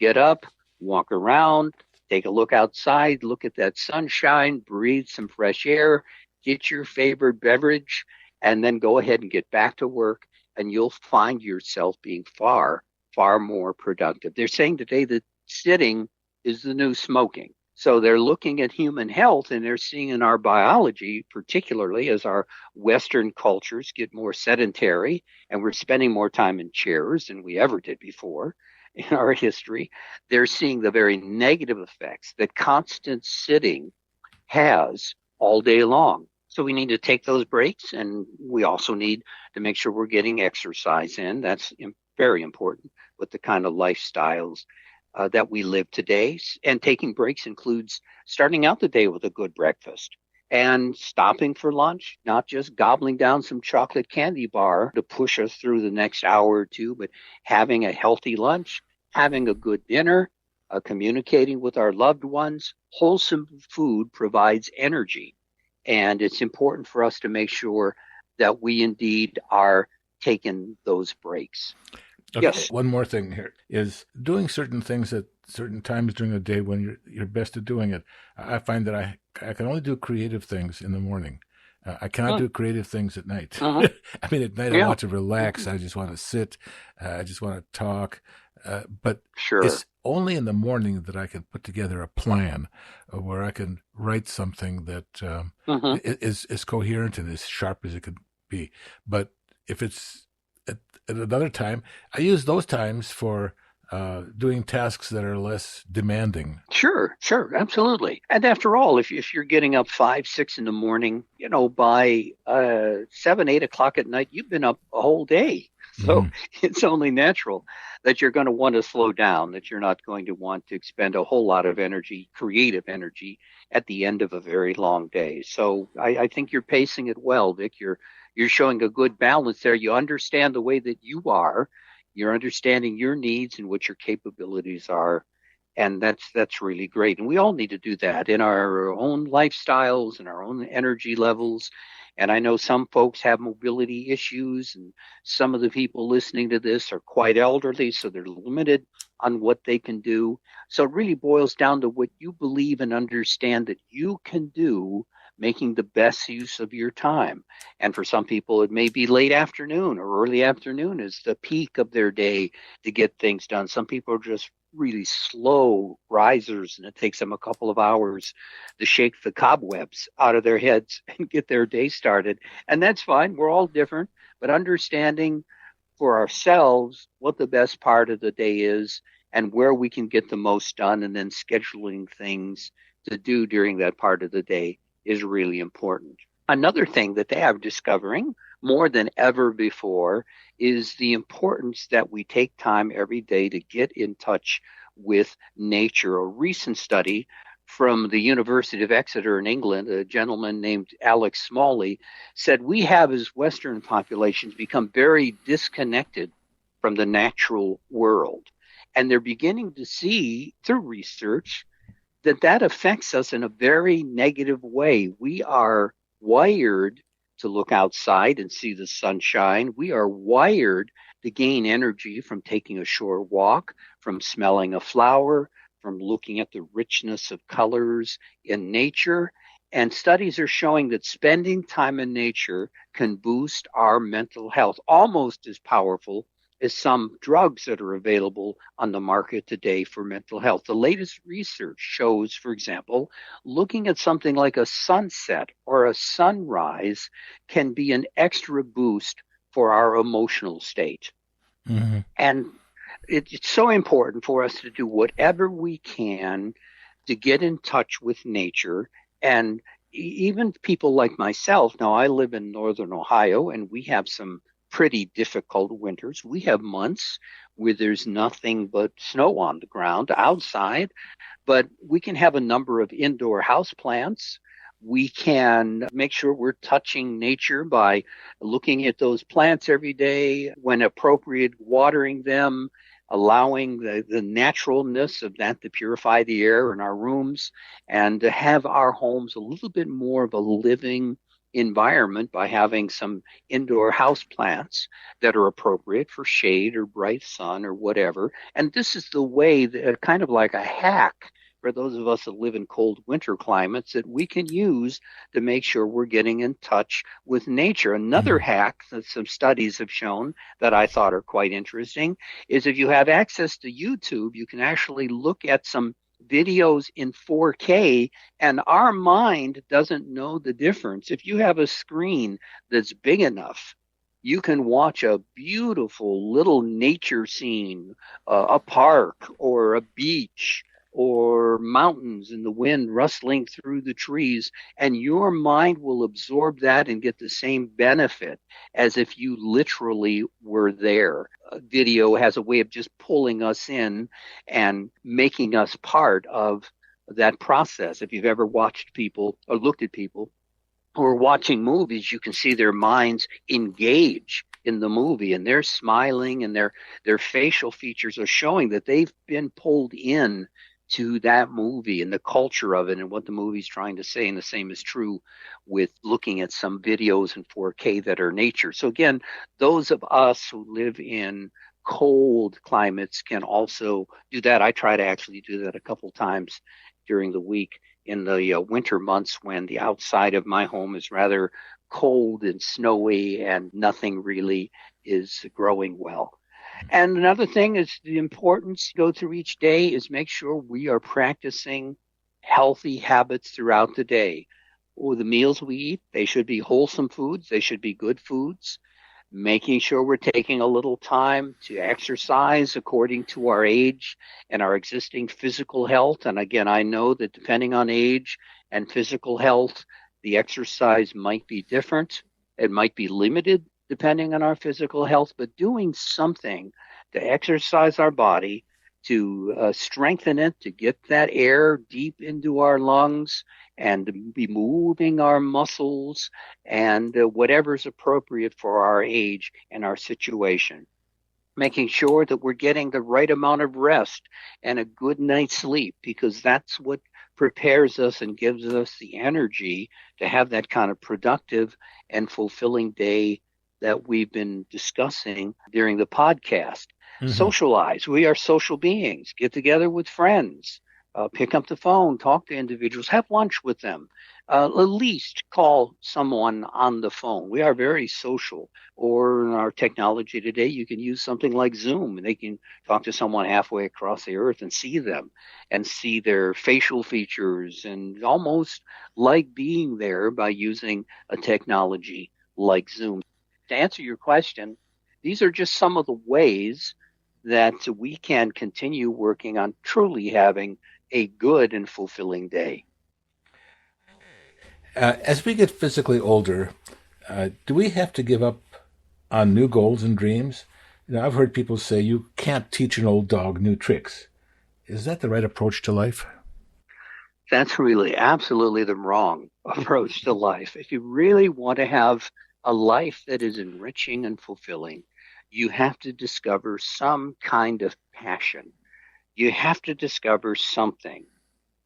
Get up, walk around, take a look outside, look at that sunshine, breathe some fresh air, get your favorite beverage, and then go ahead and get back to work. And you'll find yourself being far, far more productive. They're saying today that sitting is the new smoking. So they're looking at human health and they're seeing in our biology, particularly as our Western cultures get more sedentary and we're spending more time in chairs than we ever did before in our history, they're seeing the very negative effects that constant sitting has all day long. So we need to take those breaks, and we also need to make sure we're getting exercise in. That's very important with the kind of lifestyles that we live today. And taking breaks includes starting out the day with a good breakfast and stopping for lunch, not just gobbling down some chocolate candy bar to push us through the next hour or two, but having a healthy lunch, having a good dinner, communicating with our loved ones. Wholesome food provides energy. And it's important for us to make sure that we indeed are taking those breaks. Okay, Yes. one more thing here is doing certain things at certain times during the day when you're best at doing it. I find that I can only do creative things in the morning. I cannot do creative things at night. Uh-huh. I mean, at night I Yeah. want to relax. I just want to sit. I just want to talk. But Sure. it's only in the morning that I can put together a plan where I can write something that is coherent and as sharp as it could be. But if it's at another time, I use those times for doing tasks that are less demanding. Sure, absolutely. And after all, if you're getting up 5, 6 in the morning, by 7, 8 o'clock at night, you've been up a whole day. So it's only natural that you're going to want to slow down, that you're not going to want to expend a whole lot of energy, creative energy, at the end of a very long day. So I think you're pacing it well, Vic. You're showing a good balance there. You understand the way that you are. You're understanding your needs and what your capabilities are. And that's really great. And we all need to do that in our own lifestyles and our own energy levels. And I know some folks have mobility issues, and some of the people listening to this are quite elderly, so they're limited on what they can do. So it really boils down to what you believe and understand that you can do, making the best use of your time. And for some people, it may be late afternoon or early afternoon is the peak of their day to get things done. Some people are just really slow risers, and it takes them a couple of hours to shake the cobwebs out of their heads and get their day started. And that's fine. We're all different, but understanding for ourselves what the best part of the day is and where we can get the most done, and then scheduling things to do during that part of the day is really important. Another thing that they are discovering more than ever before is the importance that we take time every day to get in touch with nature. A recent study from the University of Exeter in England, a gentleman named Alex Smalley, said we have as Western populations become very disconnected from the natural world. And they're beginning to see through research that affects us in a very negative way. We are wired to look outside and see the sunshine. We are wired to gain energy from taking a short walk, from smelling a flower, from looking at the richness of colors in nature. And studies are showing that spending time in nature can boost our mental health, almost as powerful as some drugs that are available on the market today for mental health. The latest research shows, for example, looking at something like a sunset or a sunrise can be an extra boost for our emotional state. Mm-hmm. And it's so important for us to do whatever we can to get in touch with nature. And even people like myself, now I live in northern Ohio, and we have some pretty difficult winters. We have months where there's nothing but snow on the ground outside, but we can have a number of indoor house plants. We can make sure we're touching nature by looking at those plants every day, when appropriate, watering them, allowing the naturalness of that to purify the air in our rooms, and to have our homes a little bit more of a living environment by having some indoor house plants that are appropriate for shade or bright sun or whatever. And this is the way that, kind of like a hack for those of us that live in cold winter climates, that we can use to make sure we're getting in touch with nature. Another hack that some studies have shown that I thought are quite interesting is if you have access to YouTube, you can actually look at some videos in 4K, and our mind doesn't know the difference. If you have a screen that's big enough, you can watch a beautiful little nature scene, a park or a beach or mountains and the wind rustling through the trees, and your mind will absorb that and get the same benefit as if you literally were there. Video has a way of just pulling us in and making us part of that process. If you've ever watched people or looked at people who are watching movies, you can see their minds engage in the movie, and they're smiling, and their facial features are showing that they've been pulled in to that movie and the culture of it and what the movie's trying to say. And the same is true with looking at some videos in 4K that are nature. So again, those of us who live in cold climates can also do that. I try to actually do that a couple times during the week in the winter months when the outside of my home is rather cold and snowy and nothing really is growing well. And another thing is the importance to go through each day is make sure we are practicing healthy habits throughout the day. Or the meals we eat, they should be wholesome foods. They should be good foods. Making sure we're taking a little time to exercise according to our age and our existing physical health. And again, I know that depending on age and physical health, the exercise might be different. It might be limited depending on our physical health, but doing something to exercise our body, to strengthen it, to get that air deep into our lungs, and to be moving our muscles and whatever's appropriate for our age and our situation. Making sure that we're getting the right amount of rest and a good night's sleep, because that's what prepares us and gives us the energy to have that kind of productive and fulfilling day that we've been discussing during the podcast. Socialize. We are social beings. Get together with friends. Pick up the phone. Talk to individuals. Have lunch with them. At least call someone on the phone. We are very social. Or in our technology today, you can use something like Zoom, and they can talk to someone halfway across the earth and see them and see their facial features, and almost like being there by using a technology like Zoom. To answer your question, these are just some of the ways that we can continue working on truly having a good and fulfilling day. As we get physically older, do we have to give up on new goals and dreams? I've heard people say you can't teach an old dog new tricks. Is that the right approach to life? That's really absolutely the wrong approach to life. If you really want to have a life that is enriching and fulfilling, you have to discover some kind of passion. You have to discover something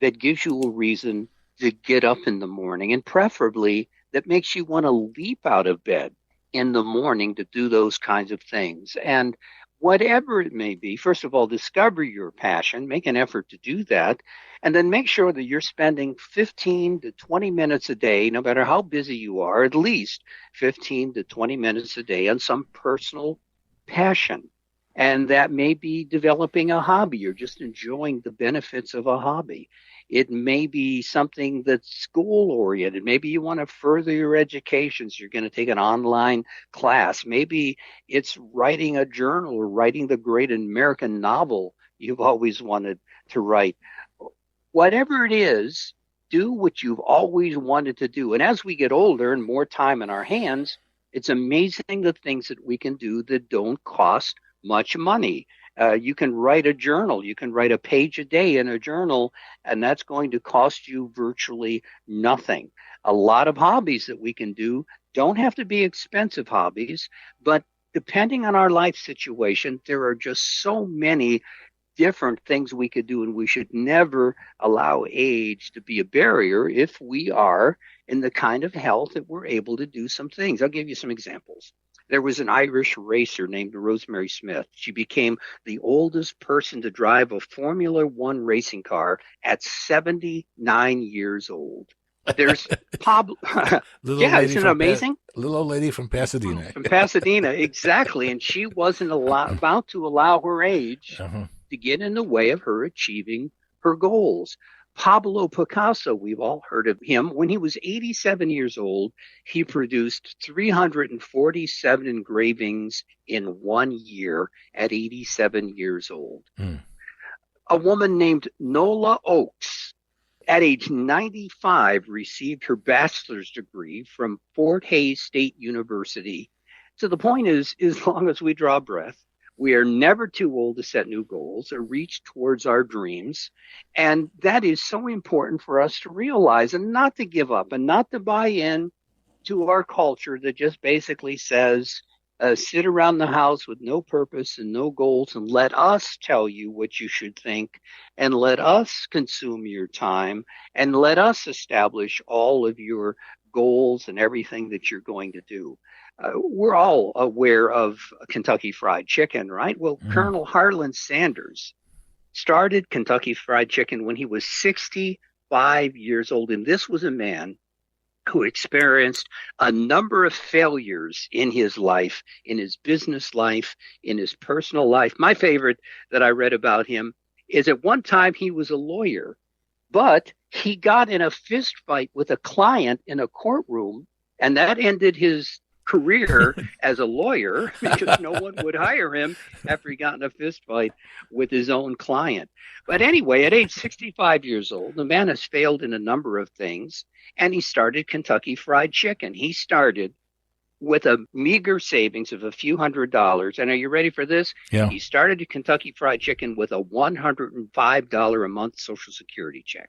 that gives you a reason to get up in the morning, and preferably that makes you want to leap out of bed in the morning to do those kinds of things. And whatever it may be, first of all, discover your passion, make an effort to do that, and then make sure that you're spending 15 to 20 minutes a day, no matter how busy you are, at least 15 to 20 minutes a day on some personal passion. And that may be developing a hobby or just enjoying the benefits of a hobby. It may be something that's school oriented. Maybe you want to further your education, so you're going to take an online class. Maybe it's writing a journal or writing the great American novel you've always wanted to write. Whatever it is, do what you've always wanted to do. And as we get older and more time in our hands, it's amazing the things that we can do that don't cost much money. You can write a journal. You can write a page a day in a journal, and that's going to cost you virtually nothing. A lot of hobbies that we can do don't have to be expensive hobbies, but depending on our life situation, there are just so many different things we could do, and we should never allow age to be a barrier if we are in the kind of health that we're able to do some things. I'll give you some examples. There was an Irish racer named Rosemary Smith. She became the oldest person to drive a Formula One racing car at 79 years old. There's Pablo. Yeah, isn't it amazing? Little old lady from Pasadena. From Pasadena, exactly. And she wasn't about to allow her age to get in the way of her achieving her goals. Pablo Picasso, we've all heard of him. When he was 87 years old, he produced 347 engravings in 1 year at 87 years old. A woman named Nola Oakes, at age 95, received her bachelor's degree from Fort Hays State University. So the point is, as long as we draw breath, we are never too old to set new goals or reach towards our dreams. And that is so important for us to realize and not to give up and not to buy in to our culture that just basically says, sit around the house with no purpose and no goals and let us tell you what you should think and let us consume your time and let us establish all of your goals and everything that you're going to do. We're all aware of Kentucky Fried Chicken, right? Well, Colonel Harlan Sanders started Kentucky Fried Chicken when he was 65 years old. And this was a man who experienced a number of failures in his life, in his business life, in his personal life. My favorite that I read about him is at one time he was a lawyer, but he got in a fist fight with a client in a courtroom, and that ended his career as a lawyer because no one would hire him after he got in a fist fight with his own client. But anyway, at age 65 years old, the man has failed in a number of things, and he started Kentucky Fried Chicken. He started with a meager savings of a few $100s. And are you ready for this? Yeah. He started Kentucky Fried Chicken with a $105 a month Social Security check.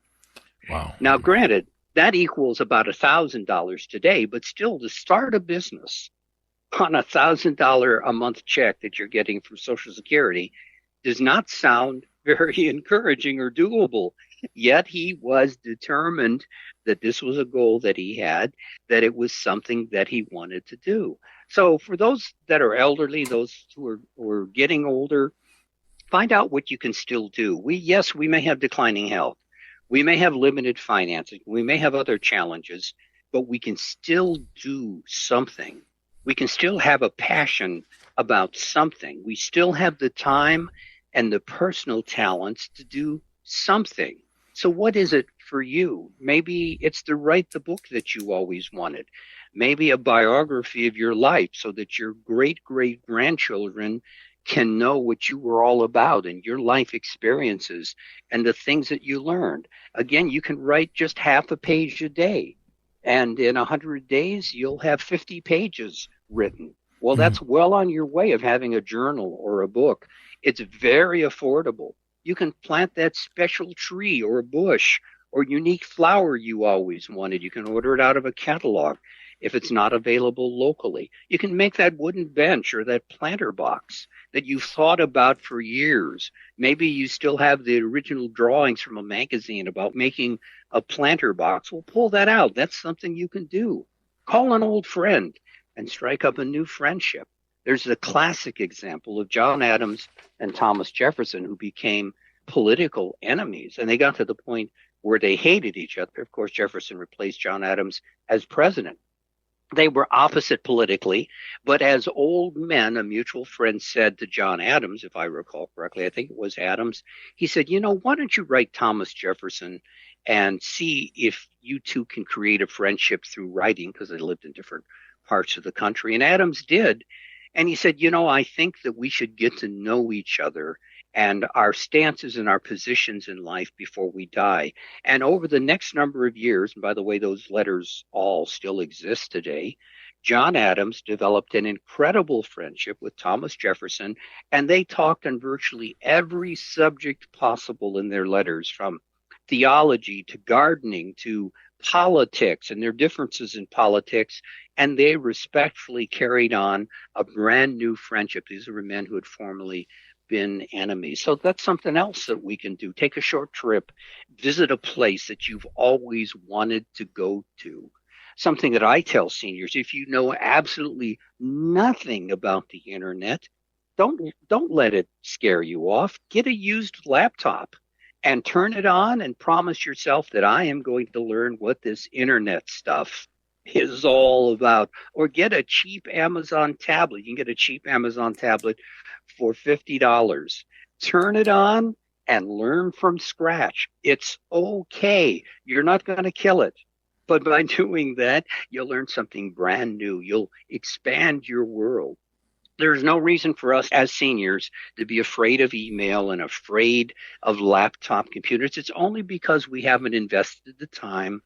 Wow. Now, granted, that equals about $1,000 today, but still to start a business on a $1,000 a month check that you're getting from Social Security does not sound very encouraging or doable. Yet he was determined that this was a goal that he had, that it was something that he wanted to do. So for those that are elderly, those who are getting older, find out what you can still do. We may have declining health. We may have limited finances. We may have other challenges, but we can still do something. We can still have a passion about something. We still have the time and the personal talents to do something. So what is it for you? Maybe it's to write the book that you always wanted. Maybe a biography of your life so that your great-great-grandchildren can know what you were all about and your life experiences and the things that you learned. Again, you can write just half a page a day, and in 100 days, you'll have 50 pages written. Well, that's well on your way of having a journal or a book. It's very affordable. You can plant that special tree or a bush or unique flower you always wanted. You can order it out of a catalog if it's not available locally. You can make that wooden bench or that planter box that you've thought about for years. Maybe you still have the original drawings from a magazine about making a planter box. Well, pull that out. That's something you can do. Call an old friend and strike up a new friendship. There's a classic example of John Adams and Thomas Jefferson, who became political enemies, and they got to the point where they hated each other. Of course, Jefferson replaced John Adams as president. They were opposite politically, but as old men, a mutual friend said to John Adams, if I recall correctly, I think it was Adams, he said, why don't you write Thomas Jefferson and see if you two can create a friendship through writing, because they lived in different parts of the country. And Adams did. And he said, I think that we should get to know each other and our stances and our positions in life before we die. And over the next number of years, and by the way, those letters all still exist today, John Adams developed an incredible friendship with Thomas Jefferson, and they talked on virtually every subject possible in their letters, from theology to gardening to politics and their differences in politics. And they respectfully carried on a brand new friendship. These were men who had formerly been enemies. So that's something else that we can do. Take a short trip, visit a place that you've always wanted to go to. Something that I tell seniors: if you know absolutely nothing about the internet, don't let it scare you off. Get a used laptop and turn it on and promise yourself that I am going to learn what this internet stuff is all about. Or get a cheap Amazon tablet. You can get a cheap Amazon tablet for $50. Turn it on and learn from scratch. It's okay. You're not going to kill it. But by doing that, you'll learn something brand new. You'll expand your world. There's no reason for us as seniors to be afraid of email and afraid of laptop computers. It's only because we haven't invested the time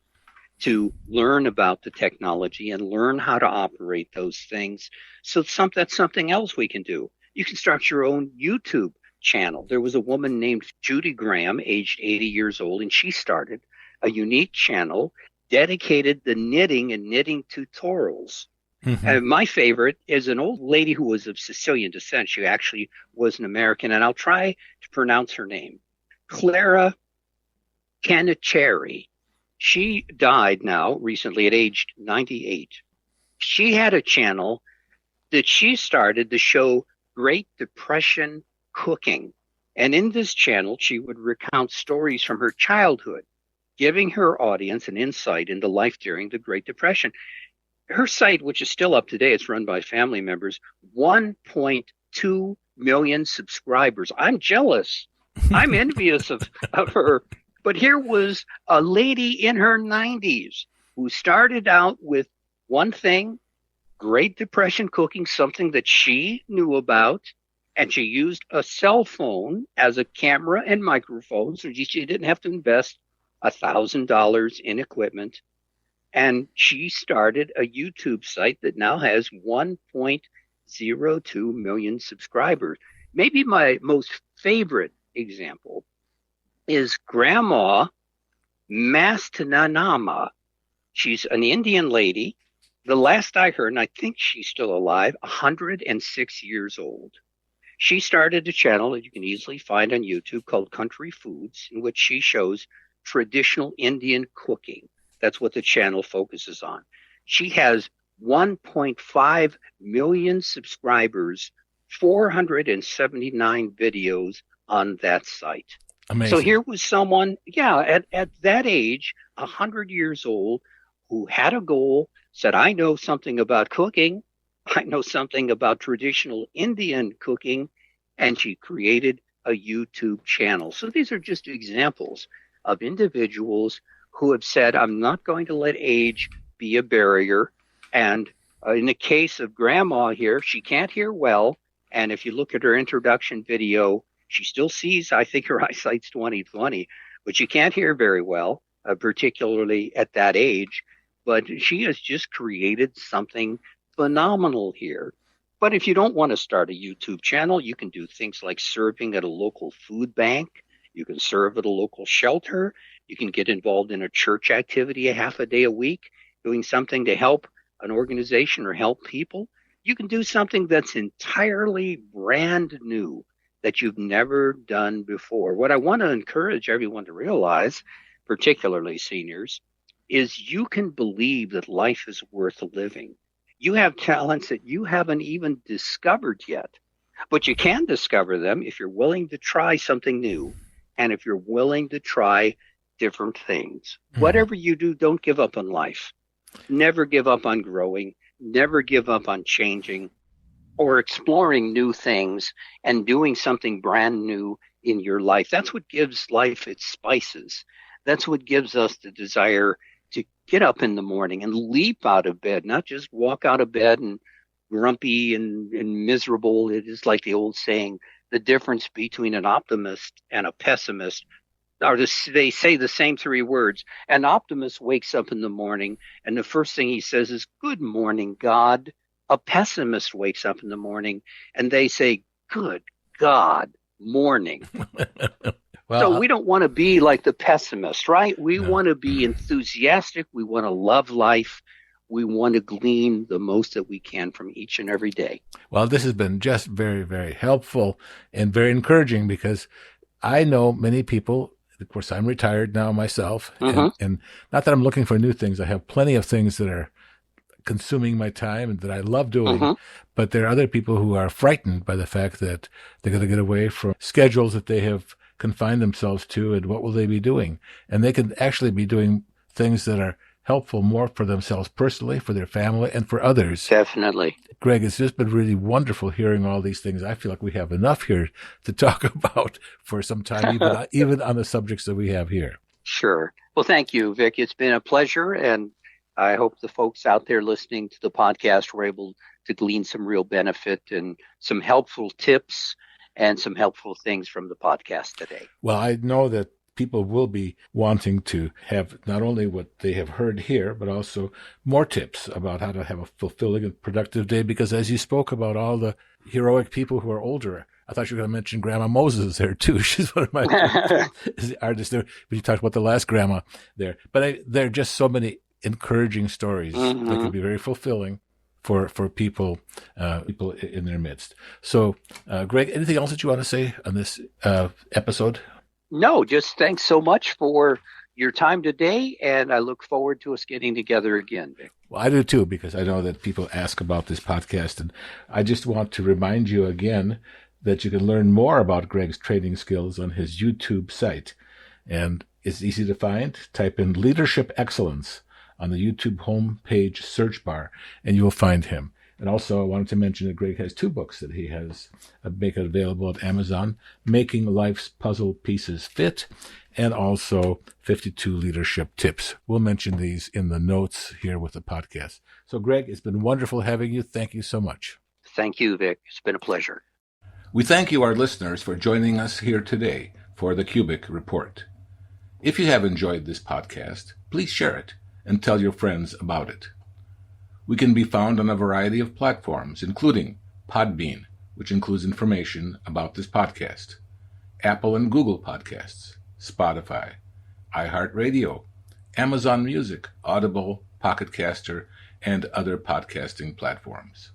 to learn about the technology and learn how to operate those things. So that's something else we can do. You can start your own YouTube channel. There was a woman named Judy Graham, aged 80 years old, and she started a unique channel dedicated to knitting and knitting tutorials. Mm-hmm. And my favorite is an old lady who was of Sicilian descent. She actually was an American, and I'll try to pronounce her name. Clara Cannicheri. She died now recently at age 98. She had a channel that she started to show Great Depression cooking. And in this channel, she would recount stories from her childhood, giving her audience an insight into life during the Great Depression. Her site, which is still up to date, it's run by family members, 1.2 million subscribers. I'm jealous. I'm envious of her. But here was a lady in her 90s who started out with one thing: Great Depression cooking, something that she knew about, and she used a cell phone as a camera and microphone, so she didn't have to invest $1,000 in equipment. And she started a YouTube site that now has 1.02 million subscribers. Maybe my most favorite example is Grandma Mastananama. She's an Indian lady. The last I heard, and I think she's still alive, 106 years old. She started a channel that you can easily find on YouTube called Country Foods, in which she shows traditional Indian cooking. That's what the channel focuses on. She has 1.5 million subscribers, 479 videos on that site. Amazing. So here was someone, at that age, 100 years old, who had a goal, said, I know something about cooking. I know something about traditional Indian cooking. And she created a YouTube channel. So these are just examples of individuals who have said, I'm not going to let age be a barrier. And in the case of Grandma here, she can't hear well. And if you look at her introduction video, she still sees, I think her eyesight's 20/20, but she can't hear very well, particularly at that age. But she has just created something phenomenal here. But if you don't want to start a YouTube channel, you can do things like serving at a local food bank. You can serve at a local shelter. You can get involved in a church activity a half a day a week, doing something to help an organization or help people. You can do something that's entirely brand new that you've never done before. What I want to encourage everyone to realize, particularly seniors, is you can believe that life is worth living. You have talents that you haven't even discovered yet, but you can discover them if you're willing to try something new and if you're willing to try different things. Whatever you do, don't give up on life. Never give up on growing. Never give up on changing or exploring new things and doing something brand new in your life. That's what gives life its spices. That's what gives us the desire to get up in the morning and leap out of bed, not just walk out of bed and grumpy and miserable. It is like the old saying, the difference between an optimist and a pessimist. or they say the same three words. An optimist wakes up in the morning, and the first thing he says is, "Good morning, God." A pessimist wakes up in the morning, and they say, "Good God, morning." So Well, we don't want to be like the pessimist, right? We no. want to be enthusiastic. We want to love life. We want to glean the most that we can from each and every day. Well, this has been just very, very helpful and very encouraging because I know many people. Of course, I'm retired now myself, Mm-hmm. and not that I'm looking for new things. I have plenty of things that are consuming my time and that I love doing. Mm-hmm. But there are other people who are frightened by the fact that they're going to get away from schedules that they have confined themselves to, and what will they be doing? And they can actually be doing things that are helpful more for themselves personally, for their family, and for others. Definitely. Greg, it's just been really wonderful hearing all these things. I feel like we have enough here to talk about for some time, even on the subjects that we have here. Sure. Well, thank you, Vic. It's been a pleasure, and I hope the folks out there listening to the podcast were able to glean some real benefit and some helpful tips and some helpful things from the podcast today. Well, I know that people will be wanting to have not only what they have heard here, but also more tips about how to have a fulfilling and productive day. Because as you spoke about all the heroic people who are older, I thought you were going to mention Grandma Moses there too. She's one of my favorite artists there. But you talked about the last grandma there. But there are just so many encouraging stories that can be very fulfilling for people in their midst. So, Greg, anything else that you want to say on this episode? No, just thanks so much for your time today, and I look forward to us getting together again, Vic. Well, I do too, because I know that people ask about this podcast, and I just want to remind you again that you can learn more about Greg's training skills on his YouTube site, and it's easy to find. Type in Leadership Excellence on the YouTube homepage search bar, and you will find him. And also, I wanted to mention that Greg has two books that he has make available at Amazon: Making Life's Puzzle Pieces Fit, and also 52 Leadership Tips. We'll mention these in the notes here with the podcast. So, Greg, it's been wonderful having you. Thank you so much. Thank you, Vic. It's been a pleasure. We thank you, our listeners, for joining us here today for the KUBIK Report. If you have enjoyed this podcast, please share it and tell your friends about it. We can be found on a variety of platforms, including Podbean, which includes information about this podcast, Apple and Google Podcasts, Spotify, iHeartRadio, Amazon Music, Audible, Pocket Caster, and other podcasting platforms.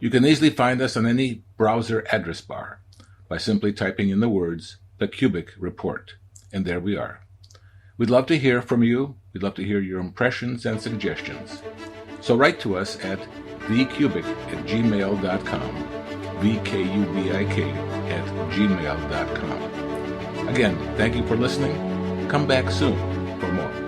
You can easily find us on any browser address bar by simply typing in the words, The KUBIK Report, and there we are. We'd love to hear from you. We'd love to hear your impressions and suggestions. So write to us at vkubik@gmail.com, vkubik@gmail.com. Again, thank you for listening. Come back soon for more.